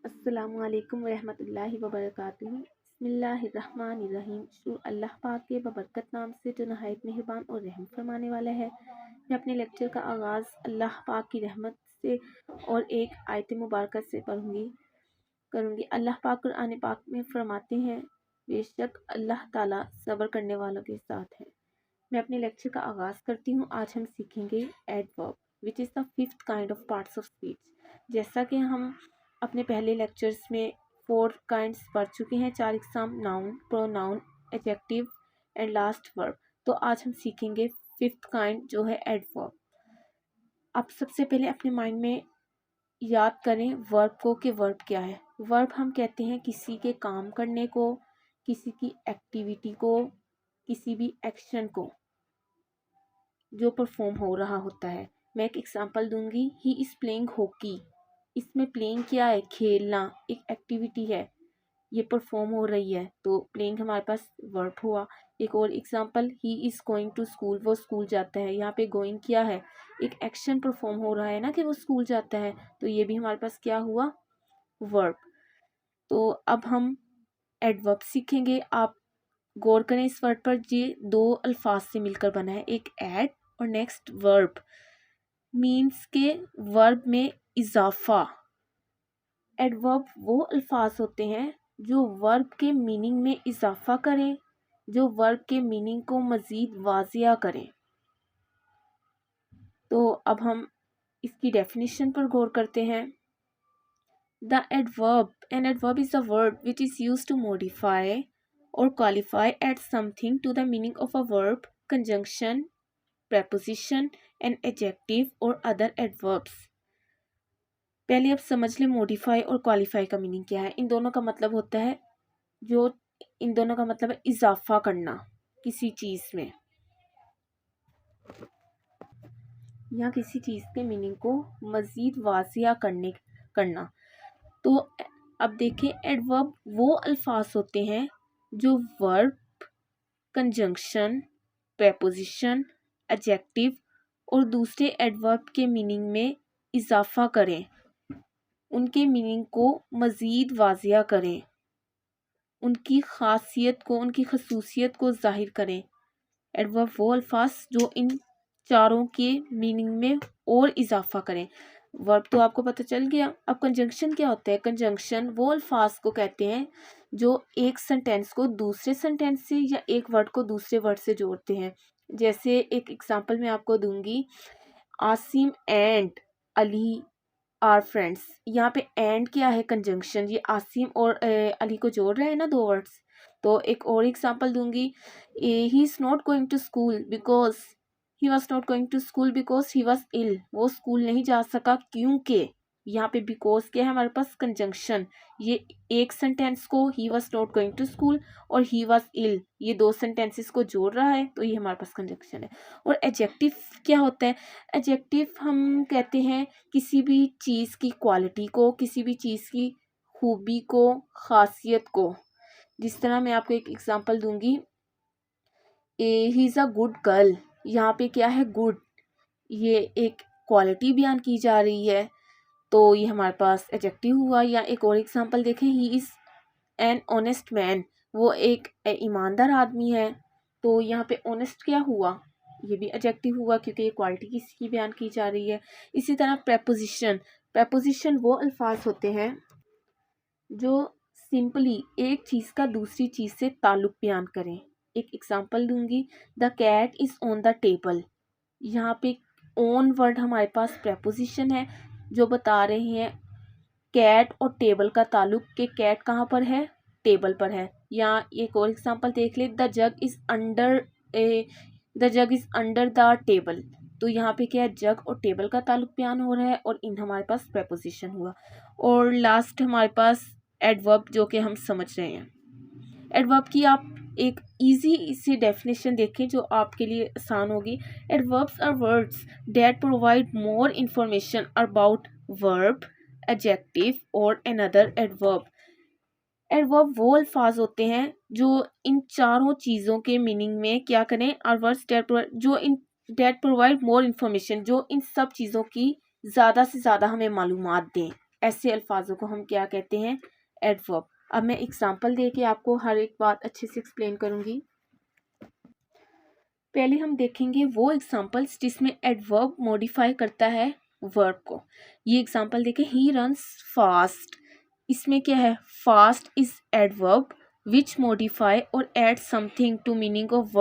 अस्सलामु अलैकुम वरहमतुल्लाहि वबरकातुहू। बिस्मिल्लाहिर्रहमानिर्रहीम। शुरू अल्लाह पाक के बबरकत नाम से जो नहायत मेहरबान और रहम फरमाने वाला है। मैं अपने लेक्चर का आगाज़ अल्लाह पाक की रहमत से और एक आयत मुबारक से करूँगी। अल्लाह पाक कुरान पाक में फरमाते हैं, बेशक अल्लाह ताला सब्र करने वालों के साथ है। मैं अपने लेक्चर का आगाज़ करती हूँ। आज हम सीखेंगे adverb which is the fifth kind of parts of speech. जैसा कि हम अपने पहले लेक्चर्स में 4 काइंड्स पढ़ चुके हैं, 4 इकसाम, noun, pronoun, adjective and last verb. तो आज हम सीखेंगे फिफ्थ काइंड जो है एडवर्ब। आप सबसे पहले अपने माइंड में याद करें वर्ब को कि वर्ब क्या है। वर्ब हम कहते हैं किसी के काम करने को, किसी की एक्टिविटी को, किसी भी एक्शन को जो परफॉर्म हो रहा होता है। मैं एक एग्जांपल दूंगी। He is playing hockey. इसमें प्लेइंग क्या है? खेलना, एक एक्टिविटी है, ये परफॉर्म हो रही है, तो प्लेइंग हमारे पास वर्ब हुआ। एक और example, he is going to school. वो स्कूल जाता है। यहाँ पे गोइंग क्या है? एक एक्शन परफॉर्म हो रहा है ना कि वो स्कूल जाता है, तो ये भी हमारे पास क्या हुआ? वर्ब। तो अब हम एडवर्ब सीखेंगे। आप गौर करें इस वर्ड पर। ये 2 अल्फाज से मिलकर बना है, एक एड और नेक्स्ट वर्ब। मीन्स के वर्ब में इजाफा। एडवर्ब वो अल्फाज होते हैं जो वर्ब के मीनिंग में इजाफा करें, जो वर्ब के मीनिंग को मज़ीद वाज़िया करें। तो अब हम इसकी डेफिनेशन पर गौर करते हैं। The adverb, an adverb is a word which is used to modify or qualify, add something to the meaning of a verb, conjunction, preposition, an adjective or other adverbs। पहले अब समझ लें मॉडिफाई और qualify का meaning क्या है। इन दोनों का मतलब होता है इन दोनों का मतलब है इजाफा करना किसी चीज़ में, या किसी चीज़ के मीनिंग को मज़ीद वाज़िया करना। तो अब देखें, एडवर्ब वो अल्फाज होते हैं जो वर्ब, कंजंक्शन, प्रेपोजिशन, एडजेक्टिव और दूसरे एडवर्ब के मीनिंग में इजाफा करें, उनके मीनिंग को मज़ीद वाज़िया करें, उनकी खासियत को, उनकी खसूसियत को ज़ाहिर करें। एडवर्ब वो अल्फाज जो इन चारों के मीनिंग में और इजाफा करें। वर्ब तो आपको पता चल गया। अब कंजंक्शन क्या होता है? कंजंक्शन वो अल्फाज को कहते हैं जो एक सेंटेंस को दूसरे सेंटेंस से या एक वर्ड को दूसरे वर्ड से जोड़ते हैं। जैसे एक एग्जांपल मैं आपको दूंगी, Asim and Ali are friends. यहाँ पे एंड क्या है? कंजंक्शन। ये आसिम और अली को जोड़ रहे हैं ना, 2 वर्ड्स। तो एक और एग्जांपल दूंगी, he is not going to school because he was not going to school because he was ill. वो स्कूल नहीं जा सका क्योंकि, यहाँ पे बिकॉज क्या है हमारे पास? कंजंक्शन। ये एक सेंटेंस को he was not going to school और ही वॉज इल, ये 2 सेंटेंसेस को जोड़ रहा है, तो ये हमारे पास कंजंक्शन है। और एडजेक्टिव क्या होता है? एडजेक्टिव हम कहते हैं किसी भी चीज़ की क्वालिटी को, किसी भी चीज़ की खूबी को, खासियत को। जिस तरह मैं आपको एक एग्जांपल दूंगी, he is a good girl. यहाँ पे क्या है? गुड, ये एक क्वालिटी बयान की जा रही है, तो ये हमारे पास एडजेक्टिव हुआ। या एक और एग्जांपल देखें, he is an honest man. वो एक ईमानदार आदमी है, तो यहाँ पे ऑनेस्ट क्या हुआ? ये भी एडजेक्टिव हुआ क्योंकि ये क्वालिटी किसी की बयान की जा रही है। इसी तरह प्रेपोजिशन। प्रेपोजिशन वो अल्फाज होते हैं जो सिंपली एक चीज़ का दूसरी चीज़ से ताल्लुक़ बयान करें। एक एग्जांपल दूंगी, the cat is on the table. यहाँ पे ऑन वर्ड हमारे पास प्रेपोजिशन है जो बता रहे हैं कैट और टेबल का ताल्लुक, कि कैट कहाँ पर है? टेबल पर है। या एक और एग्जांपल देख ले, the jug is under the table. तो यहाँ पे क्या है? जग और टेबल का ताल्लुक बयान हो रहा है, और इन हमारे पास प्रेपोजिशन हुआ। और लास्ट हमारे पास एडवर्ब, जो कि हम समझ रहे हैं। एडवर्ब की आप एक इजी से डेफिनेशन देखें जो आपके लिए आसान होगी। Adverbs are words that provide more information about verb, adjective और अनदर एडवर्ब। एडवर्ब वो अल्फाज होते हैं जो इन चारों चीज़ों के मीनिंग में क्या करें? Are words that provide more information, जो इन सब चीज़ों की ज़्यादा से ज़्यादा हमें मालूमात दें। ऐसे अल्फाजों को हम क्या कहते हैं, एडवर्ब। अब मैं एग्जांपल दे के आपको हर एक बात अच्छे से एक्सप्लेन करूंगी। पहले हम देखेंगे वो एग्जांपल्स जिसमें एडवर्ब मॉडिफाई करता है वर्ब को। ये एग्जांपल देखें, ही रन्स फास्ट। इसमें क्या है, fast is adverb which modify और add something to meaning of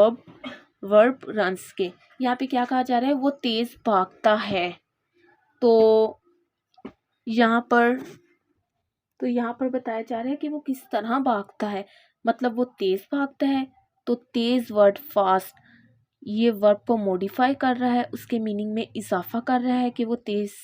verb runs के। यहाँ पे क्या कहा जा रहा है, वो तेज भागता है। तो यहाँ पर बताया जा रहा है कि वो किस तरह भागता है, मतलब वो तेज भागता है। तो तेज वर्ड फास्ट ये वर्ब को मॉडिफाई कर रहा है, उसके मीनिंग में इजाफा कर रहा है कि वो तेज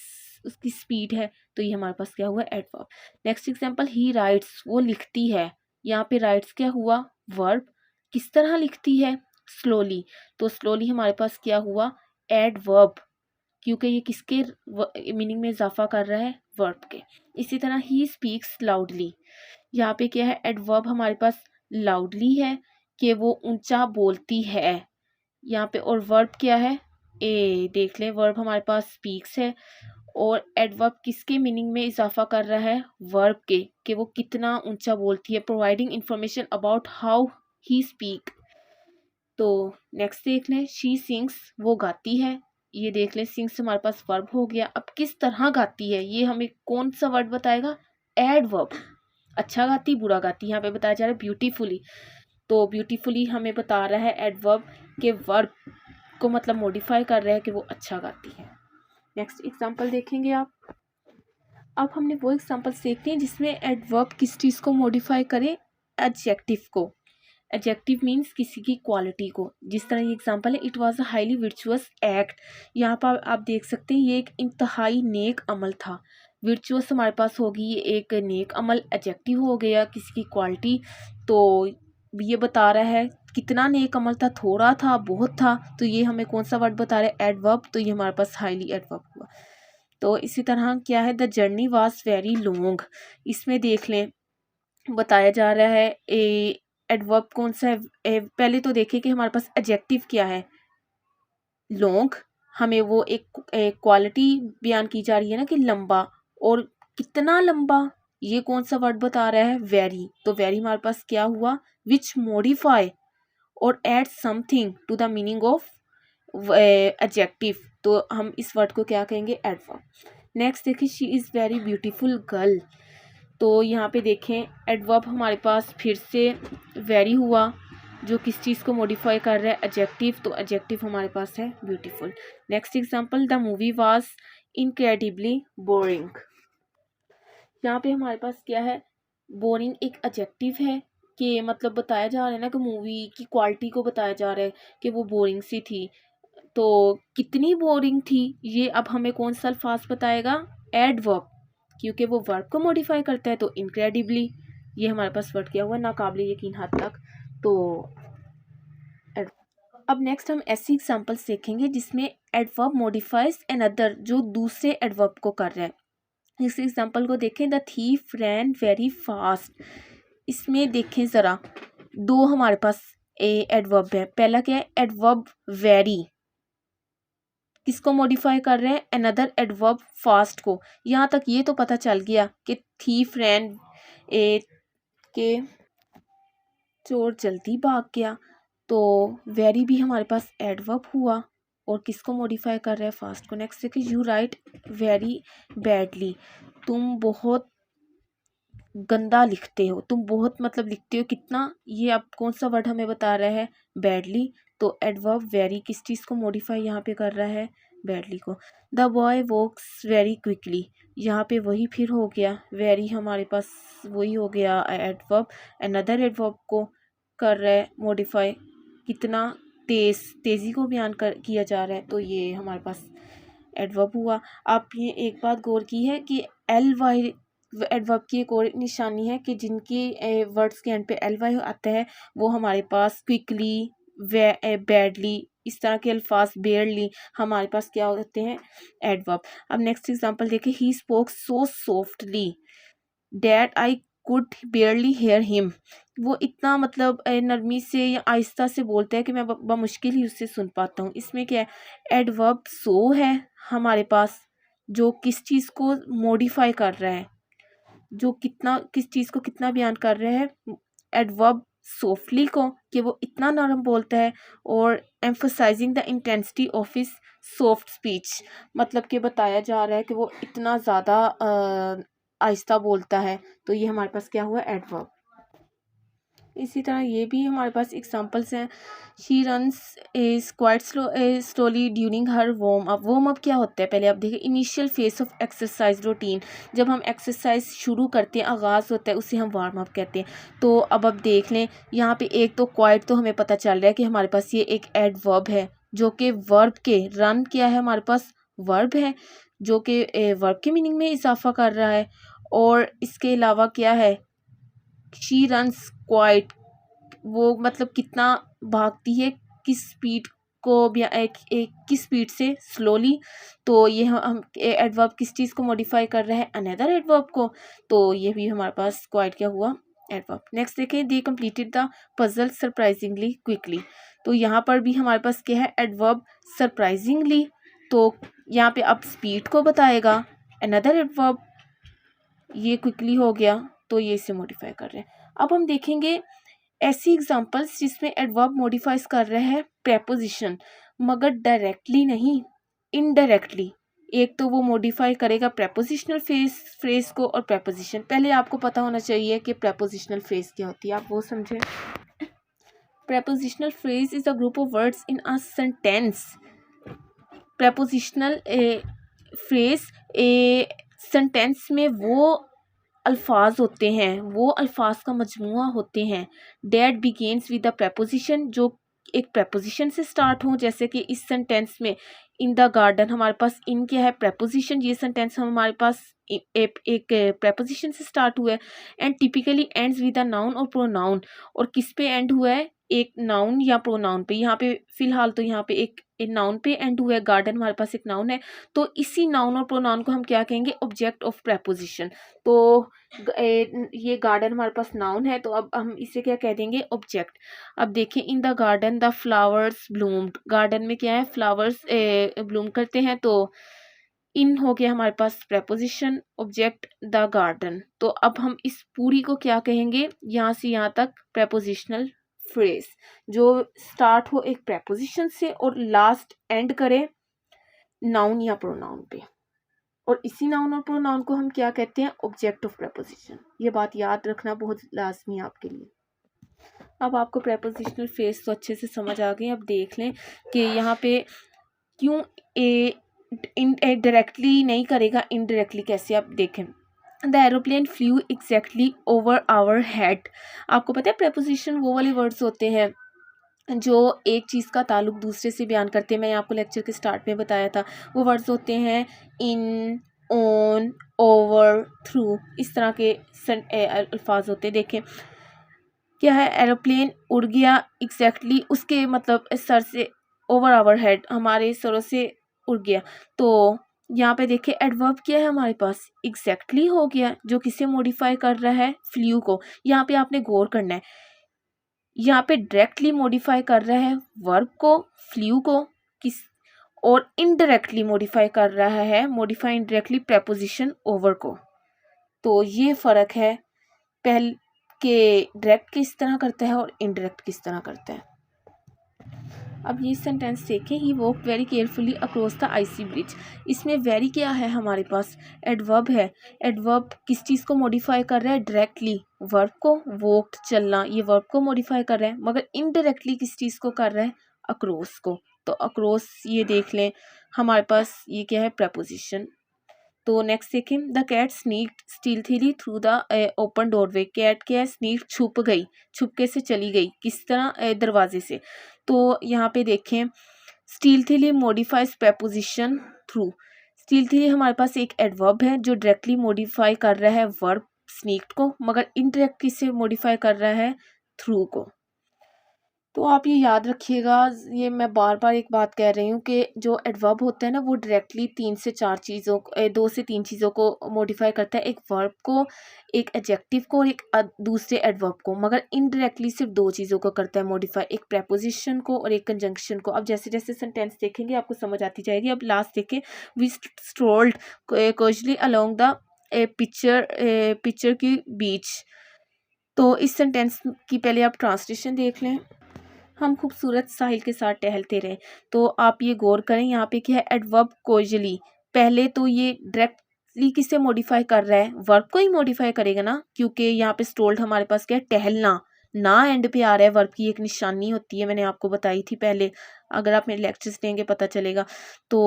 उसकी स्पीड है। तो ये हमारे पास क्या हुआ, एडवर्ब। नेक्स्ट एग्जांपल, ही राइट्स, वो लिखती है। यहाँ पे राइट्स क्या हुआ, वर्ब। किस तरह लिखती है, स्लोली। तो स्लोली हमारे पास क्या हुआ, एडवर्ब, क्योंकि ये किसके मीनिंग में इजाफा कर रहा है, वर्ब के। इसी तरह ही स्पीक्स लाउडली, यहाँ पे क्या है, एडवर्ब हमारे पास लाउडली है कि वो ऊंचा बोलती है यहाँ पे। और वर्ब क्या है, ए देख ले, वर्ब हमारे पास स्पीक्स है और एडवर्ब किसके मीनिंग में इजाफा कर रहा है, वर्ब के, कि वो कितना ऊंचा बोलती है, providing information about how he speak. तो नेक्स्ट देख लें, शी सिंग्स, वो गाती है। ये देख लें, सिंग्स हमारे पास वर्ब हो गया। अब किस तरह गाती है, ये हमें कौन सा वर्ड बताएगा, एडवर्ब। अच्छा गाती, बुरा गाती, यहाँ पे बताया जा रहा है ब्यूटीफुली। तो ब्यूटीफुली हमें बता रहा है एडवर्ब के वर्ब को मतलब मॉडिफाई कर रहा है कि वो अच्छा गाती है। नेक्स्ट एग्जांपल देखेंगे आप। अब हमने वो एग्जांपल्स देखते हैं जिसमें एडवर्ब किस चीज़ को मॉडिफाई करे, एडजेक्टिव को। एडजेक्टिव मीन्स किसी की क्वालिटी को। जिस तरह ये एग्जांपल है, it was a highly virtuous act. यहाँ पर आप देख सकते हैं ये एक इंतहाई नेक अमल था। वर्चुअस हमारे पास होगी ये एक नेक अमल, एडजेक्टिव हो गया किसी की क्वालिटी। तो ये बता रहा है कितना नेक अमल था, थोड़ा था, बहुत था। तो ये हमें कौन सा वर्ड बता रहा है, एडवर्ब। तो ये हमारे पास हाईली एडवर्ब हुआ। तो इसी तरह क्या है, the journey was very long. इसमें देख लें बताया जा रहा है एडवर्ब कौन सा है। पहले तो देखिए कि हमारे पास एडजेक्टिव क्या है, लॉन्ग। हमें वो एक क्वालिटी बयान की जा रही है ना कि लंबा, और कितना लंबा, ये कौन सा वर्ड बता रहा है, वेरी। तो वेरी हमारे पास क्या हुआ, विच मॉडिफाई और add something to the meaning of adjective. तो हम इस वर्ड को क्या कहेंगे, एडवर्ब। नेक्स्ट देखिए, she is very beautiful girl. तो यहाँ पे देखें एडवर्ब हमारे पास फिर से वेरी हुआ, जो किस चीज़ को मॉडिफाई कर रहा है, एडजेक्टिव। तो एडजेक्टिव हमारे पास है beautiful. Next example, the movie was incredibly boring. यहाँ पे हमारे पास क्या है, बोरिंग एक एडजेक्टिव है कि मतलब बताया जा रहा है ना कि मूवी की क्वालिटी को बताया जा रहा है कि वो बोरिंग सी थी। तो कितनी बोरिंग थी, ये अब हमें कौन सा अल्फाज बताएगा, एडवर्ब, क्योंकि वो वर्ब को मॉडिफाई करता है। तो इनक्रेडिबली ये हमारे पास वर्ड क्या हुआ, नाकाबिले यकीन हद तक। तो अब नेक्स्ट हम ऐसी एग्जांपल्स देखेंगे जिसमें एडवर्ब मॉडिफाइज अनदर, जो दूसरे एडवर्ब को कर रहा है। इस एग्जांपल को देखें, the thief rain very fast. इसमें देखें ज़रा, दो हमारे पास एडवर्ब है। पहला क्या है, एडवर्ब वेरी, किसको मॉडिफाई कर रहे हैं, अनदर एडवर्ब फास्ट को। यहाँ तक ये तो पता चल गया कि थीफ रैन के चोर जल्दी भाग गया। तो वेरी भी हमारे पास एडवर्ब हुआ और किसको मॉडिफाई कर रहा है, फास्ट को। नेक्स्ट देखिए, यू राइट वेरी बैडली, तुम बहुत गंदा लिखते हो, तुम बहुत मतलब लिखते हो कितना, ये अब कौन सा वर्ड हमें बता रहा है, बैडली। तो एडवर्ब वेरी किस चीज़ को मॉडिफाई यहाँ पे कर रहा है, बैडली को। The boy walks very quickly, यहाँ पे वही फिर हो गया, वेरी हमारे पास वही हो गया एडवर्ब, अनदर एडवर्ब को कर रहा है मॉडिफाई, कितना तेज़ी को बयान किया जा रहा है। तो ये हमारे पास एडवर्ब हुआ। आप ये एक बात गौर की है कि एल वाई एडवर्ब की एक और निशानी है कि जिनकी वर्ड्स के एंड पे एल वाई आता है वो हमारे पास क्विकली, बैडली, इस तरह के अल्फाज, बेयरली, हमारे पास क्या होते हैं, एडवर्ब। अब नेक्स्ट एग्जांपल देखिए, he spoke so softly that I could बेयरली hair him. वो इतना मतलब नरमी से या आहिस्ता से बोलता है कि मैं बमुश्किल ही उससे सुन पाता हूँ। इसमें क्या है, एडवर्ब सो है हमारे पास, जो किस चीज़ को मॉडिफाई कर रहा है, जो कितना किस चीज़ को कितना बयान कर रहा है। एडवर्ब सॉफ्टली को, कि वो इतना नरम बोलता है, और emphasising the intensity of his soft speech, मतलब कि बताया जा रहा है कि वो इतना ज़्यादा आहिस्ता बोलता है। तो ये हमारे पास क्या हुआ, एडवर्ब। इसी तरह ये भी हमारे पास एग्जांपल्स हैं। She runs is quite slowly during her warm up क्या होता है, पहले आप देखिए, initial phase of exercise routine, जब हम एक्सरसाइज शुरू करते हैं, आगाज़ होता है, उसे हम वार्म अप कहते हैं। तो अब देख लें, यहाँ पे एक तो क्वाइट, तो हमें पता चल रहा है कि हमारे पास ये एक एडवर्ब है, जो कि वर्ब के, रन क्या है हमारे पास, वर्ब है, जो कि वर्ब के मीनिंग में इजाफा कर रहा है। और इसके अलावा क्या है, शी रन्स क्वाइट, वो मतलब कितना भागती है, किस स्पीड को भी, एक किस स्पीड से, स्लोली। तो ये हम एडवर्ब किस चीज़ को मॉडिफाई कर रहे हैं, अनदर एडवर्ब को। तो ये भी हमारे पास क्वाइट क्या हुआ, एडवर्ब। नेक्स्ट देखें, दे completed the puzzle surprisingly quickly. तो यहाँ पर भी हमारे पास क्या है, एडवर्ब सरप्राइजिंगली। तो यहाँ पे अब स्पीड को बताएगा, अनदर एडवर्ब, ये क्विकली हो गया, तो ये इसे मॉडिफाई कर रहे हैं। अब हम देखेंगे ऐसी एग्जांपल्स जिसमें एडवर्ब मॉडिफाइज कर रहे हैं प्रेपोजिशन, मगर डायरेक्टली नहीं, इनडायरेक्टली। एक तो वो मॉडिफाई करेगा प्रेपोजिशनल फ्रेज को और प्रेपोजिशन। पहले आपको पता होना चाहिए कि प्रेपोजिशनल फ्रेज क्या होती है, आप वो समझें। Prepositional phrase is a group of words in a sentence. Prepositional phrase a sentence में वो अल्फाज होते हैं, वो अल्फाज का मजमुआ होते हैं, that begins with the preposition, जो एक प्रेपोजिशन से स्टार्ट हो। जैसे कि इस सेंटेंस में इन द गार्डन, हमारे पास इन क्या है, प्रेपोजिशन। ये सेंटेंस हमारे पास एक प्रेपोजिशन से स्टार्ट हुआ है। And typically ends with a noun और प्रोनाउन, और किस पे एंड हुआ है, एक नाउन या प्रोनाउन पे। यहाँ पे फिलहाल तो यहाँ पे एक नाउन पे एंड हुआ है, गार्डन हमारे पास एक नाउन है। तो इसी नाउन और प्रोनाउन को हम क्या कहेंगे, ऑब्जेक्ट ऑफ प्रेपोजिशन। तो ये गार्डन हमारे पास नाउन है, तो अब हम इसे क्या कह देंगे, ऑब्जेक्ट। अब देखिए, in the garden the flowers bloomed, garden में क्या है, फ्लावर्स ब्लूम करते हैं। तो इन हो गया हमारे पास प्रेपोजिशन, ऑब्जेक्ट द गार्डन। तो अब हम इस पूरी को क्या कहेंगे, यहाँ से यहाँ तक प्रेपोजिशनल फ्रेज, जो स्टार्ट हो एक प्रेपोजिशन से और लास्ट एंड करे नाउन या प्रोनाउन पे। और इसी नाउन और प्रोनाउन को हम क्या कहते हैं, ऑब्जेक्ट ऑफ प्रेपोजिशन। ये बात याद रखना बहुत लाजमी है आपके लिए। अब आपको प्रेपोजिशनल फ्रेज तो अच्छे से समझ आ गई। अब देख लें कि यहाँ पे क्यों डायरेक्टली नहीं करेगा, इनडायरेक्टली कैसे, आप देखें। The aeroplane flew exactly over our head. आपको पता है प्रेपोजिशन वो वाले वर्ड्स होते हैं जो एक चीज़ का ताल्लुक दूसरे से बयान करते हैं। मैं आपको लेक्चर के स्टार्ट में बताया था, वो वर्ड्स होते हैं इन, ऑन, ओवर, थ्रू, इस तरह के अल्फाज होते हैं। देखें क्या है, एरोप्लेन उड़ गया एग्जैक्टली, उसके मतलब सर से, ओवर आवर हेड, हमारे सरों से उड़ गया। तो यहाँ पे देखिए एडवर्ब क्या है हमारे पास, एग्जैक्टली हो गया, जो किसे मॉडिफाई कर रहा है, फ्लू को। यहाँ पे आपने गौर करना है, यहाँ पे डायरेक्टली मॉडिफाई कर रहा है वर्ब को, फ्लू को, किस, और इनडायरेक्टली मॉडिफाई कर रहा है, मॉडिफाई इनडायरेक्टली प्रेपोजिशन ओवर को। तो ये फ़र्क है पहले के, डायरेक्ट किस तरह करता है और इनडायरेक्ट किस तरह करता है। अब ये सेंटेंस देखें, he walk very carefully across the icy bridge. इसमें वेरी क्या है हमारे पास, एडवर्ब है। एडवर्ब किस चीज़ को मॉडिफाई कर रहा है, डायरेक्टली वर्ब को, वॉक्ड चलना, ये वर्ब को मॉडिफाई कर रहा है, मगर इनडायरेक्टली किस चीज़ को कर रहा है, अक्रॉस को। तो अक्रॉस ये देख लें हमारे पास, ये क्या है, प्रपोजिशन। तो नेक्स्ट देखें, the cat sneaked stealthily through the open doorway. Cat क्या है, स्नीक, छुप गई, छुपके से चली गई, किस तरह, दरवाजे से। तो यहाँ पे देखें, स्टील्थीली मॉडिफाइज प्रपोजिशन थ्रू। स्टील्थीली हमारे पास एक एडवर्ब है जो डायरेक्टली मॉडिफाई कर रहा है वर्ब स्नीक्ड को, मगर इनडायरेक्ट किससे मॉडिफाई कर रहा है, थ्रू को। तो आप ये याद रखिएगा, ये मैं बार बार एक बात कह रही हूँ कि जो एडवर्ब होता है ना वो डायरेक्टली 2 से 3 चीज़ों को मॉडिफाई करता है, एक वर्ब को, एक एडजेक्टिव को और एक दूसरे एडवर्ब को, मगर इनडायरेक्टली सिर्फ 2 चीज़ों को करता है मॉडिफाई, एक प्रेपोजिशन को और एक कंजंक्शन को। अब जैसे जैसे सेंटेंस देखेंगे आपको समझ आती जाएगी। अब लास्ट देखें, we strolled cosily along the picturesque beach. तो इस सेंटेंस की पहले आप ट्रांसलेशन देख लें। हम खूबसूरत साहिल के साथ टहलते रहे। तो आप ये गौर करें यहाँ पे क्या है, एडवर्ब कोजली। पहले तो ये डायरेक्टली किसे मॉडिफाई कर रहा है, वर्ब को ही मॉडिफाई करेगा ना, क्योंकि यहाँ पे स्टोल्ड हमारे पास क्या है, टहलना, ना एंड पे आ रहा है। वर्ब की एक निशानी होती है, मैंने आपको बताई थी पहले, अगर आप मेरे लेक्चर्स देंगे पता चलेगा। तो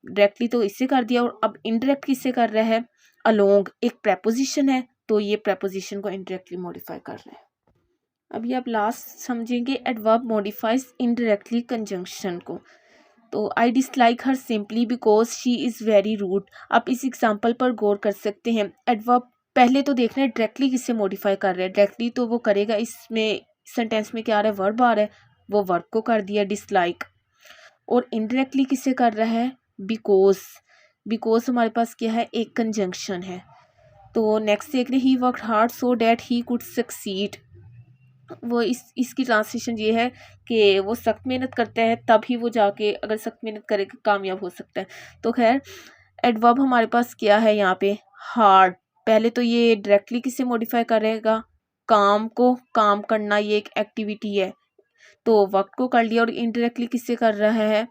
डायरेक्टली तो इससे कर दिया, और अब इनडायरेक्ट किससे कर रहा है, अलोंग एक प्रेपोजिशन है, तो ये प्रेपोजिशन को इनडायरेक्टली मॉडिफाई कर रहा है। अभी आप लास्ट समझेंगे, एडवर्ब मॉडिफाइज इनडायरेक्टली कंजंक्शन को। तो I dislike her simply because she is very rude. आप इस एग्जांपल पर गौर कर सकते हैं। एडवर्ब पहले तो देखना है डायरेक्टली किससे मॉडिफाई कर रहे हैं। डायरेक्टली तो वो करेगा, इसमें सेंटेंस में क्या आ रहा है, वर्ब आ रहा है, वो वर्ब को कर दिया डिसलाइक। और इनडायरेक्टली किससे कर रहा है, बिकॉज। बिकॉज हमारे पास क्या है, एक कंजंक्शन है। तो नेक्स्ट देख रहे, he work hard so that he could succeed. वो इसकी ट्रांसलेशन ये है कि वो सख्त मेहनत करता है तभी वो जाके, अगर सख्त मेहनत करेगा कामयाब हो सकता है। तो खैर एडवर्ब हमारे पास क्या है यहाँ पे, हार्ड। पहले तो ये डायरेक्टली किससे मॉडिफाई करेगा, काम को, काम करना ये एक एक्टिविटी है, तो वक्त को कर लिया। और इनडायरेक्टली किससे कर रहा है,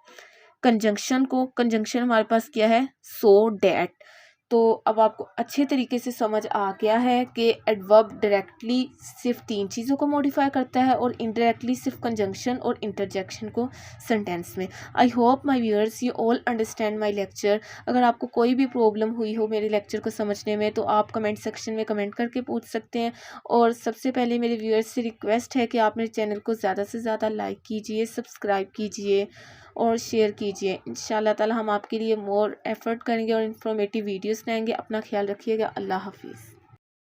कंजंक्शन को। कंजंक्शन हमारे पास क्या है, सो डैट। तो अब आपको अच्छे तरीके से समझ आ गया है कि एडवर्ब डायरेक्टली सिर्फ 3 चीज़ों को मॉडिफाई करता है और इनडायरेक्टली सिर्फ कंजंक्शन और इंटरजेक्शन को सेंटेंस में। I hope my viewers you all understand my lecture. अगर आपको कोई भी प्रॉब्लम हुई हो मेरे लेक्चर को समझने में तो आप कमेंट सेक्शन में कमेंट करके पूछ सकते हैं। और सबसे पहले मेरे व्यूअर्स से रिक्वेस्ट है कि आप मेरे चैनल को ज़्यादा से ज़्यादा लाइक कीजिए, सब्सक्राइब कीजिए और शेयर कीजिए। इंशाल्लाह ताला हम आपके लिए मोर एफर्ट करेंगे और इन्फॉर्मेटिव वीडियोस लाएंगे। अपना ख्याल रखिएगा। अल्लाह हाफिज़।